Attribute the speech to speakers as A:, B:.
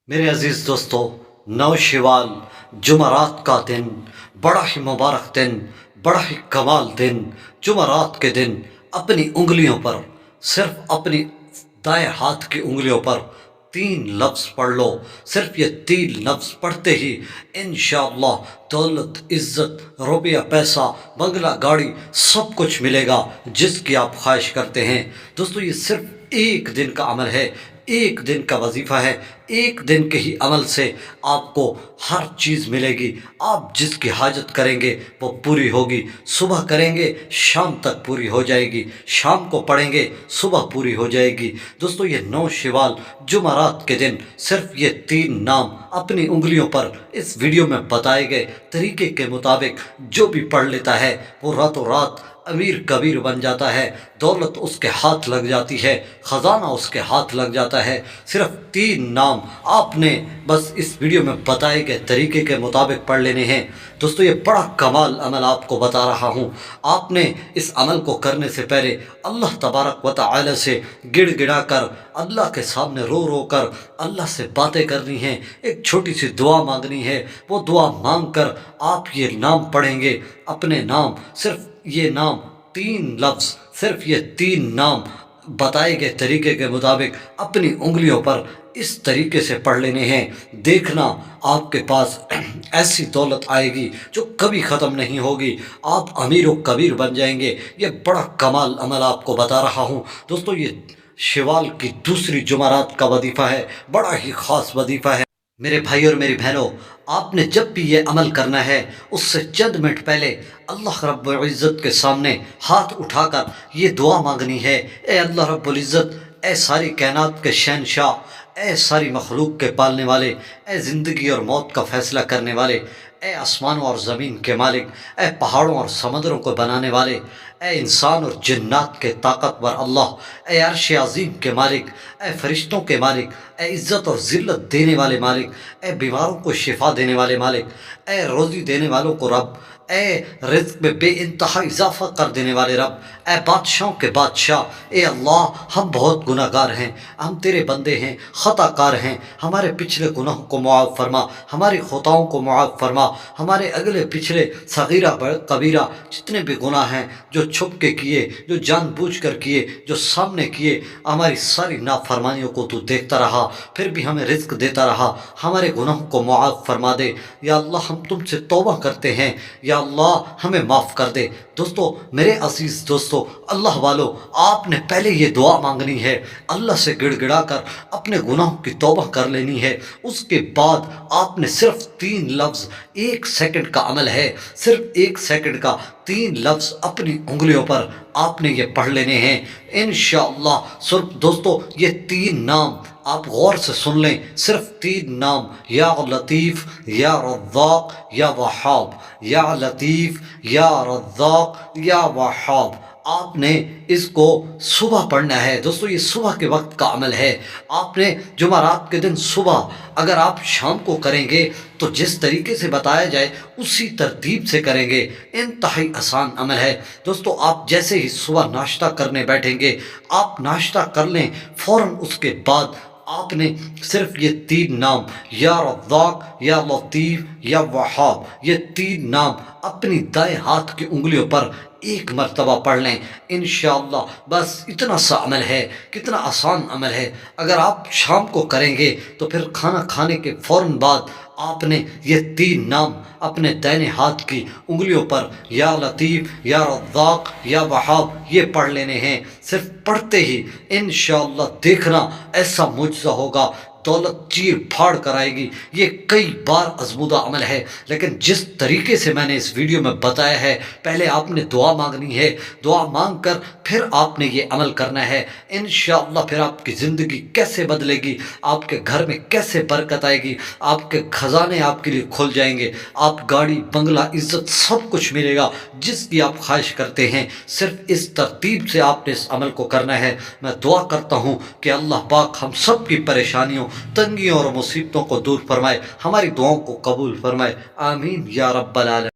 A: मेरे अजीज़ दोस्तों, नौ शवाल जुमरात का दिन, बड़ा ही मुबारक दिन, बड़ा ही कमाल दिन। जुमरात के दिन अपनी उंगलियों पर, सिर्फ अपनी दाएं हाथ की उंगलियों पर तीन लफ्ज़ पढ़ लो। सिर्फ ये तीन लफ्ज़ पढ़ते ही इंशाअल्लाह दौलत, इज़्ज़त, रुपया, पैसा, बंगला, गाड़ी सब कुछ मिलेगा जिसकी आप ख्वाहिश करते हैं। दोस्तों, ये सिर्फ एक दिन का अमल है, एक दिन का वजीफ़ा है। एक दिन के ही अमल से आपको हर चीज़ मिलेगी। आप जिसकी हाजत करेंगे वो पूरी होगी। सुबह करेंगे शाम तक पूरी हो जाएगी, शाम को पढ़ेंगे सुबह पूरी हो जाएगी। दोस्तों, ये 9 शवाल जुमरात के दिन सिर्फ ये तीन नाम अपनी उंगलियों पर इस वीडियो में बताए गए तरीके के मुताबिक जो भी पढ़ लेता है वो रातों रात अमीर कबीर बन जाता है। दौलत उसके हाथ लग जाती है, ख़जाना उसके हाथ लग जाता है। सिर्फ तीन नाम आपने बस इस वीडियो में बताए गए तरीके के मुताबिक पढ़ लेने हैं। दोस्तों, ये बड़ा कमाल अमल आपको बता रहा हूँ। आपने इस अमल को करने से पहले अल्लाह तबारक व तआला से गिड़गिड़ा कर, अल्लाह के सामने रो रो कर अल्लाह से बातें करनी हैं। एक छोटी सी दुआ मांगनी है। वो दुआ मांग कर आप ये नाम पढ़ेंगे, अपने नाम, सिर्फ ये नाम तीन लफ्ज़, सिर्फ ये तीन नाम बताए गए तरीके के मुताबिक अपनी उंगलियों पर इस तरीके से पढ़ लेने हैं। देखना आपके पास ऐसी दौलत आएगी जो कभी ख़त्म नहीं होगी। आप अमीर व कबीर बन जाएंगे। ये बड़ा कमाल अमल आपको बता रहा हूँ। दोस्तों, ये शवाल की दूसरी जुमरात का वजीफ़ा है, बड़ा ही ख़ास वजीफ़ा है। मेरे भाई और मेरी बहनों, आपने जब भी ये अमल करना है उससे चंद मिनट पहले अल्लाह रब्बुल इज़्ज़त के सामने हाथ उठाकर ये दुआ मांगनी है। ए अल्लाह रब्बुल इज़्ज़त, ए सारी कायनात के शहंशाह, ए सारी मखलूक के पालने वाले, ए ज़िंदगी और मौत का फ़ैसला करने वाले, ए आसमानों और ज़मीन के मालिक, ए पहाड़ों और समंदरों को बनाने वाले, ए इंसान और जिन्नात के ताकतवर अल्लाह, ए अर्श अज़ीम के मालिक, ए फरिश्तों के मालिक, ए इज़्ज़त और ज़िल्लत देने वाले मालिक, ए बीमारों को शिफा देने वाले मालिक, ए रोज़ी देने वालों को रब, ए रिज़्क़ में बेइंतहा इजाफ़ा कर देने वाले रब, ए बादशाहों के बादशाह, ए अल्लाह, हम बहुत गुनाहगार हैं, हम तेरे बंदे हैं, ख़ताकार हैं। हमारे पिछले गुनाहों को मुआफ़ फरमा, हमारी ख़ताओं को मुआफ़ फरमा, हमारे अगले पिछले सगीरा कबीरा जितने भी गुनाह हैं, जो छुप के किए, जो जानबूझकर किए, जो सामने किए, हमारी सारी नाफरमानियों को तू देखता रहा, फिर भी हमें रिज़्क़ देता रहा। हमारे गुनाहों को मुआफ़ फरमा दे या अल्लाह, हम तुमसे तौबा करते हैं, या अल्लाह हमें माफ़ कर दे। दोस्तों, मेरे अजीज़ दोस्तों, अल्लाह वालों, आपने पहले ये दुआ मांगनी है, अल्लाह से गिड़गिड़ा कर अपने गुनाहों की तौबा कर लेनी है। उसके बाद आपने सिर्फ तीन लफ्ज़, 1 सेकंड का अमल है, सिर्फ 1 सेकंड का तीन लफ्ज़ अपनी उंगलियों पर आपने ये पढ़ लेने हैं इंशाअल्लाह। सिर्फ दोस्तों, ये तीन नाम आप गौर से सुन लें, सिर्फ तीन नाम, या लतीफ़, या रज़्ज़ाक़, या वहाब, या लतीफ़, या रज़्ज़ाक़, या वहाब। आपने इसको सुबह पढ़ना है। दोस्तों, ये सुबह के वक्त का अमल है। आपने जुमरात के दिन सुबह, अगर आप शाम को करेंगे तो जिस तरीके से बताया जाए उसी तरतीब से करेंगे। इंतहाई आसान अमल है। दोस्तों, आप जैसे ही सुबह नाश्ता करने बैठेंगे, आप नाश्ता कर लें, फ़ौरन उसके बाद आपने सिर्फ ये तीन नाम, या रज़्ज़ाक़, या लतीफ़, या वहाब, ये तीन नाम अपनी दाएं हाथ की उंगलियों पर एक मरतबा पढ़ लें इंशाअल्लाह। बस इतना सा अमल है। कितना आसान अमल है। अगर आप शाम को करेंगे तो फिर खाना खाने के फ़ौरन बाद आपने ये तीन नाम अपने दाहिने हाथ की उंगलियों पर, या लतीफ़, या रज़्ज़ाक़, या वहाब, ये पढ़ लेने हैं। सिर्फ पढ़ते ही इंशाअल्लाह देखना ऐसा मुजज़ा होगा, दौलत चीर फाड़ कर आएगी। ये कई बार आज़मूदा अमल है, लेकिन जिस तरीके से मैंने इस वीडियो में बताया है, पहले आपने दुआ मांगनी है, दुआ मांग कर फिर आपने ये अमल करना है इंशाअल्लाह। फिर आपकी ज़िंदगी कैसे बदलेगी, आपके घर में कैसे बरकत आएगी, आपके ख़जाने आपके लिए खुल जाएंगे, आप गाड़ी, बंगला, इज़्ज़त सब कुछ मिलेगा जिसकी आप ख्वाहिश करते हैं। सिर्फ इस तरतीब से आपने इस अमल को करना है। मैं दुआ करता हूँ कि अल्लाह पाक हम सब की परेशानियों, तंगियों और मुसीबतों को दूर फरमाए, हमारी दुआओं को कबूल फरमाए। आमीन या रब्बल आलमीन।